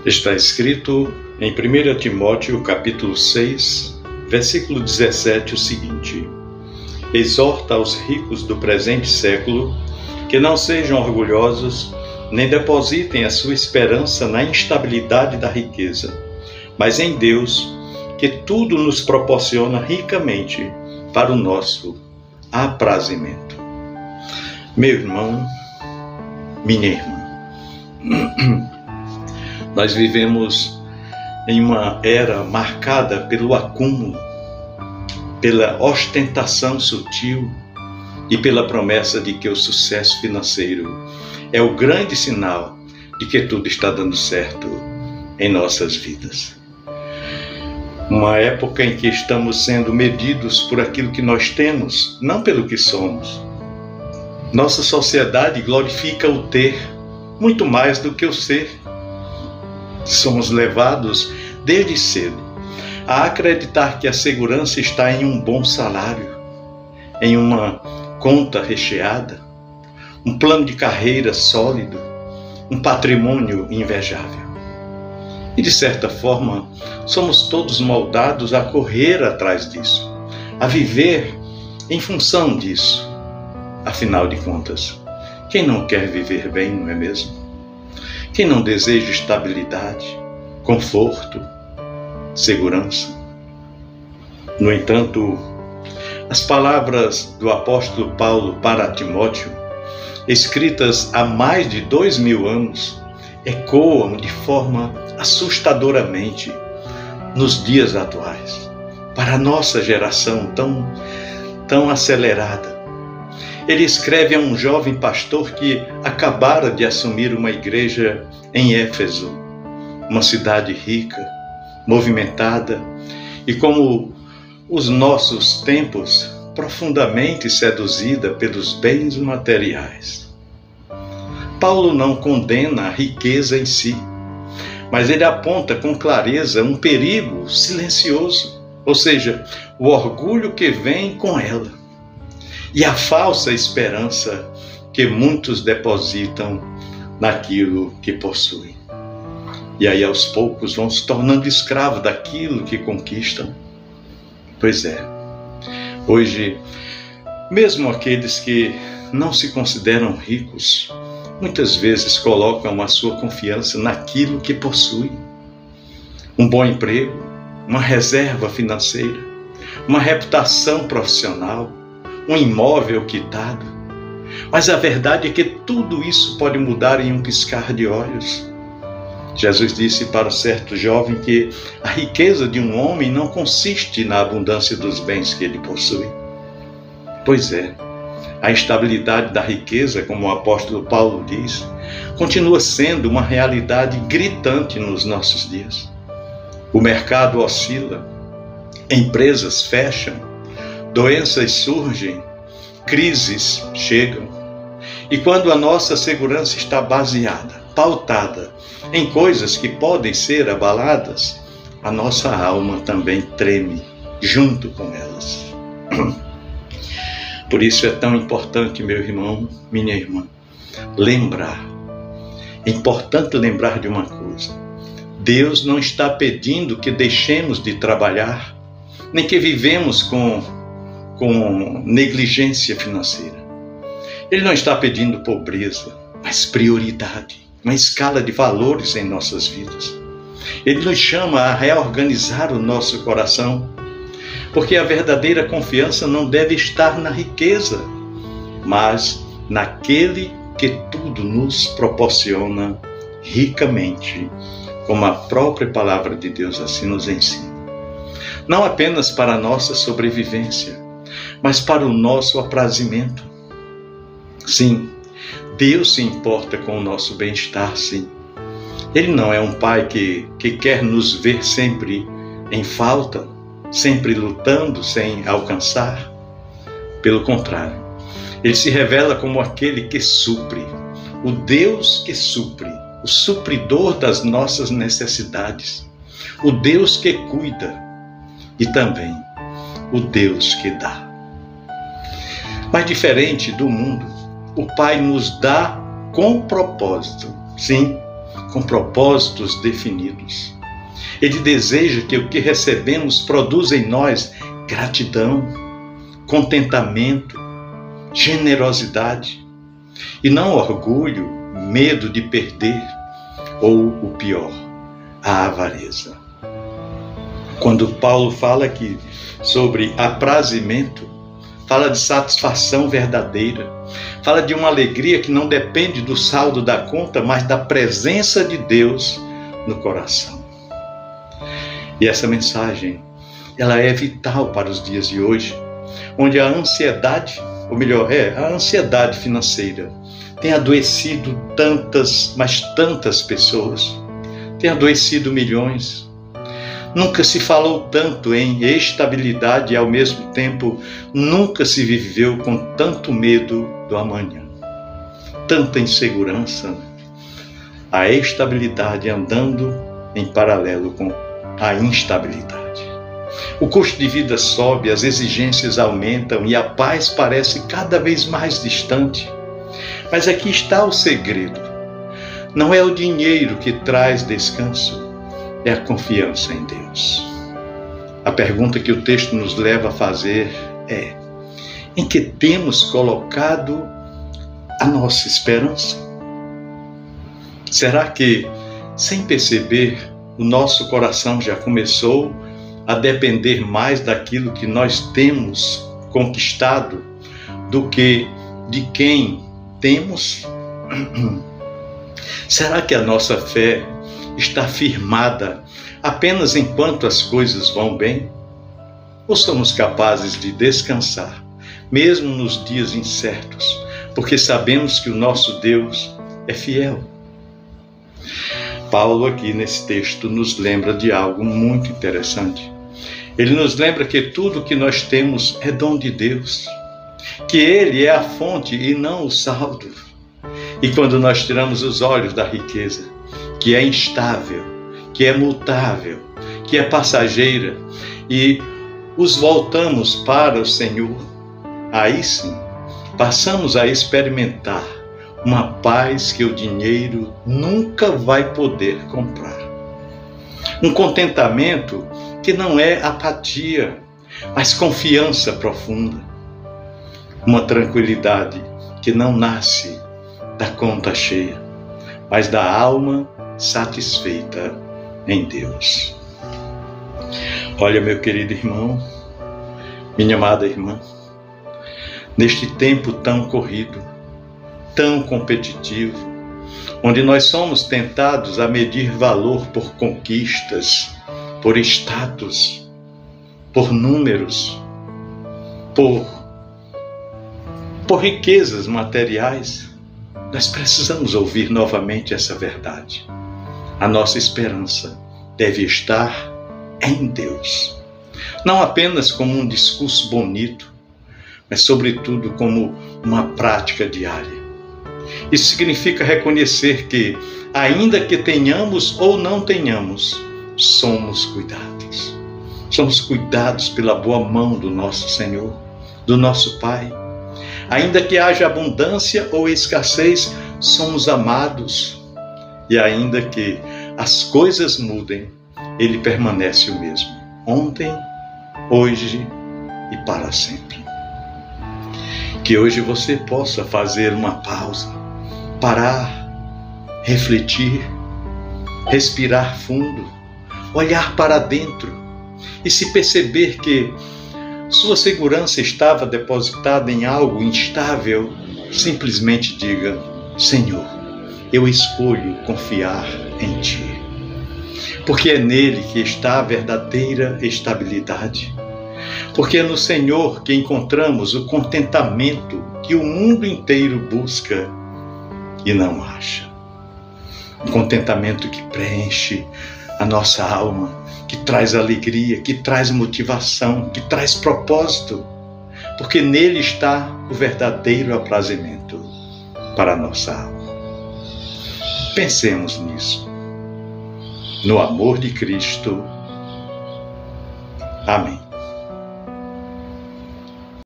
Está escrito em 1 Timóteo capítulo 6, versículo 17 o seguinte: exorta aos ricos do presente século que não sejam orgulhosos, nem depositem a sua esperança na instabilidade da riqueza, mas em Deus, que tudo nos proporciona ricamente para o nosso aprazimento. Meu irmão, minha irmã, nós vivemos em uma era marcada pelo acúmulo, pela ostentação sutil e pela promessa de que o sucesso financeiro é o grande sinal de que tudo está dando certo em nossas vidas. Uma época em que estamos sendo medidos por aquilo que nós temos, não pelo que somos. Nossa sociedade glorifica o ter muito mais do que o ser. Somos levados desde cedo a acreditar que a segurança está em um bom salário, em uma conta recheada, um plano de carreira sólido, um patrimônio invejável. E de certa forma, somos todos moldados a correr atrás disso, a viver em função disso. Afinal de contas, quem não quer viver bem, não é mesmo? Quem não deseja estabilidade, conforto, segurança? No entanto, as palavras do apóstolo Paulo para Timóteo, escritas há mais de 2000 anos, ecoam de forma assustadoramente nos dias atuais, para a nossa geração tão acelerada. Ele escreve a um jovem pastor que acabara de assumir uma igreja em Éfeso, uma cidade rica, movimentada e, como os nossos tempos, profundamente seduzida pelos bens materiais. Paulo não condena a riqueza em si, mas ele aponta com clareza um perigo silencioso, ou seja, o orgulho que vem com ela e a falsa esperança que muitos depositam naquilo que possuem. E aí aos poucos vão se tornando escravos daquilo que conquistam. Pois é, hoje, mesmo aqueles que não se consideram ricos, muitas vezes colocam a sua confiança naquilo que possuem. Um bom emprego, uma reserva financeira, uma reputação profissional, um imóvel quitado. Mas a verdade é que tudo isso pode mudar em um piscar de olhos. Jesus disse para um certo jovem que a riqueza de um homem não consiste na abundância dos bens que ele possui. Pois é, a instabilidade da riqueza, como o apóstolo Paulo diz, continua sendo uma realidade gritante nos nossos dias. O mercado oscila, empresas fecham, doenças surgem, crises chegam. E quando a nossa segurança está baseada, pautada em coisas que podem ser abaladas, a nossa alma também treme junto com elas. Por isso é tão importante, meu irmão, minha irmã, lembrar. É importante lembrar de uma coisa: Deus não está pedindo que deixemos de trabalhar, nem que vivemos com negligência financeira. Ele não está pedindo pobreza, mas prioridade, uma escala de valores em nossas vidas. Ele nos chama a reorganizar o nosso coração, porque a verdadeira confiança não deve estar na riqueza, mas naquele que tudo nos proporciona ricamente, como a própria palavra de Deus assim nos ensina. Não apenas para a nossa sobrevivência, mas para o nosso aprazimento. Sim, Deus se importa com o nosso bem-estar, sim. Ele não é um pai que quer nos ver sempre em falta, sempre lutando sem alcançar. Pelo contrário, ele se revela como aquele que supre, o Deus que supre, o supridor das nossas necessidades, o Deus que cuida e também o Deus que dá. Mas diferente do mundo, o Pai nos dá com propósito. Sim, com propósitos definidos. Ele deseja que o que recebemos produza em nós gratidão, contentamento, generosidade, e não orgulho, medo de perder ou, o pior, a avareza. Quando Paulo fala aqui sobre aprazimento, fala de satisfação verdadeira, fala de uma alegria que não depende do saldo da conta, mas da presença de Deus no coração. E essa mensagem, ela é vital para os dias de hoje, onde a ansiedade, ou melhor, a ansiedade financeira tem adoecido tantas, mas tantas pessoas, tem adoecido milhões. Nunca se falou tanto em estabilidade e, ao mesmo tempo, nunca se viveu com tanto medo do amanhã. Tanta insegurança, a estabilidade andando em paralelo com a instabilidade. O custo de vida sobe, as exigências aumentam e a paz parece cada vez mais distante. Mas aqui está o segredo. Não é o dinheiro que traz descanso, é a confiança em Deus. A pergunta que o texto nos leva a fazer é: em que temos colocado a nossa esperança? Será que, sem perceber, o nosso coração já começou a depender mais daquilo que nós temos conquistado do que de quem temos? Será que a nossa fé está firmada apenas enquanto as coisas vão bem? Ou somos capazes de descansar, mesmo nos dias incertos, porque sabemos que o nosso Deus é fiel? Paulo aqui nesse texto nos lembra de algo muito interessante. Ele nos lembra que tudo que nós temos é dom de Deus, que Ele é a fonte e não o saldo. E quando nós tiramos os olhos da riqueza, que é instável, que é mutável, que é passageira, e os voltamos para o Senhor, aí sim, passamos a experimentar uma paz que o dinheiro nunca vai poder comprar. Um contentamento que não é apatia, mas confiança profunda. Uma tranquilidade que não nasce da conta cheia, mas da alma satisfeita em Deus. Olha, meu querido irmão, minha amada irmã, neste tempo tão corrido, tão competitivo, onde nós somos tentados a medir valor por conquistas, por status, por números, por riquezas materiais, nós precisamos ouvir novamente essa verdade. A nossa esperança deve estar em Deus, não apenas como um discurso bonito, mas sobretudo como uma prática diária. Isso significa reconhecer que, ainda que tenhamos ou não tenhamos, somos cuidados. Somos cuidados pela boa mão do nosso Senhor, do nosso Pai. Ainda que haja abundância ou escassez, somos amados. E ainda que as coisas mudem, Ele permanece o mesmo, ontem, hoje e para sempre. Que hoje você possa fazer uma pausa, parar, refletir, respirar fundo, olhar para dentro e se perceber que sua segurança estava depositada em algo instável, simplesmente diga: Senhor, eu escolho confiar em Ti. Porque é nele que está a verdadeira estabilidade. Porque é no Senhor que encontramos o contentamento que o mundo inteiro busca e não acha. Um contentamento que preenche a nossa alma, que traz alegria, que traz motivação, que traz propósito. Porque nele está o verdadeiro aprazimento para a nossa alma. Pensemos nisso. No amor de Cristo. Amém.